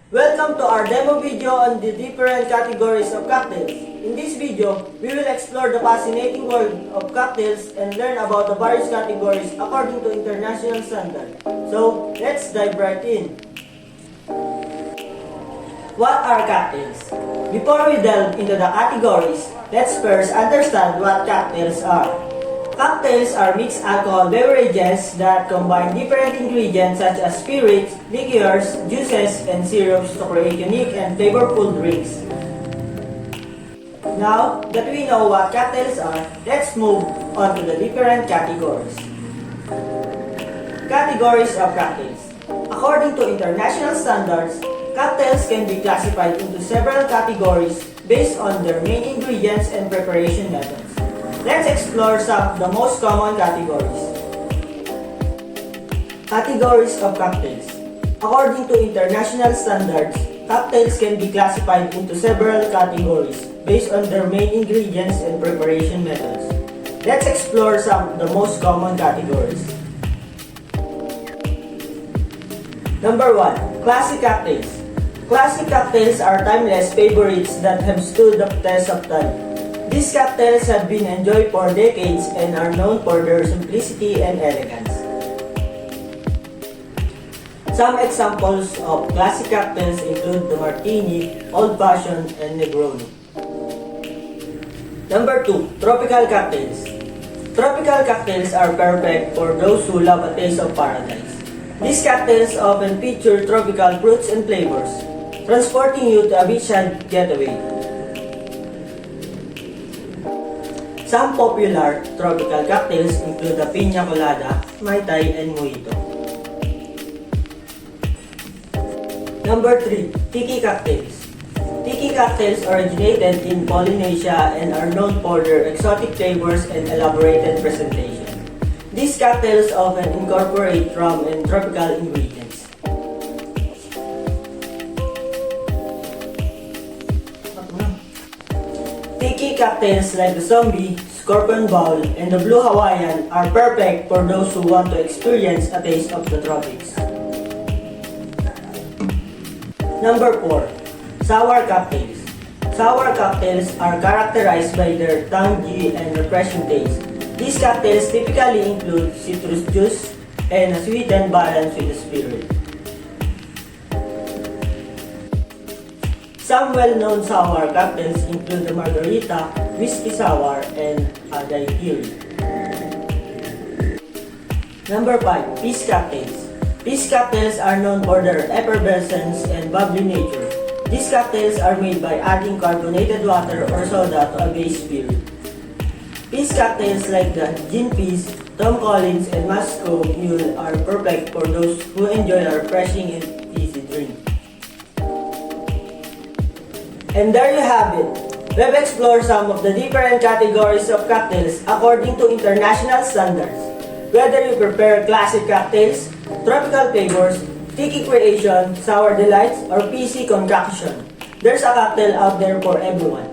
Welcome to our demo video on the different categories of cocktails. In this video, we will explore the fascinating world of cocktails and learn about the various categories according to international standards. So, let's dive right in. What are cocktails? Before we delve into the categories, let's first understand what cocktails are. Cocktails are mixed alcohol beverages that combine different ingredients such as spirits, liqueurs, juices, and syrups to create unique and flavorful drinks. Now that we know what cocktails are, let's move on to the different categories. Categories of cocktails. According to international standards, cocktails can be classified into several categories based on their main ingredients and preparation methods. Let's explore some of the most common categories. Categories of cocktails. According to international standards, cocktails can be classified into several categories based on their main ingredients and preparation methods. Let's explore some of the most common categories. Number 1. Classic cocktails. Classic cocktails are timeless favorites that have stood the test of time. These cocktails have been enjoyed for decades and are known for their simplicity and elegance. Some examples of classic cocktails include the Martini, Old Fashioned, and Negroni. Number 2. Tropical cocktails. Tropical cocktails are perfect for those who love a taste of paradise. These cocktails often feature tropical fruits and flavors, transporting you to a beachside getaway. Some popular tropical cocktails include the Piña Colada, Mai Tai, and Mojito. Number 3. Tiki cocktails. Tiki cocktails originated in Polynesia and are known for their exotic flavors and elaborated presentation. These cocktails often incorporate rum and tropical ingredients. Tiki cocktails like the Zombie, Scorpion Bowl, and the Blue Hawaiian are perfect for those who want to experience a taste of the tropics. Number 4. Sour cocktails. Sour cocktails are characterized by their tangy and refreshing taste. These cocktails typically include citrus juice and a sweetened balance with a spirit. Some well-known sour cocktails include the Margarita, Whiskey Sour, and a Daiquiri. Number 5. Peace cocktails. Peace cocktails are known for their effervescence and bubbly nature. These cocktails are made by adding carbonated water or soda to a base spirit. Peace cocktails like the Gin Peace, Tom Collins, and Moscow Mule are perfect for those who enjoy a refreshing and easy drink. And there you have it. We've explored some of the different categories of cocktails according to international standards. Whether you prepare classic cocktails, tropical flavors, tiki creation, sour delights, or PC concoction, there's a cocktail out there for everyone.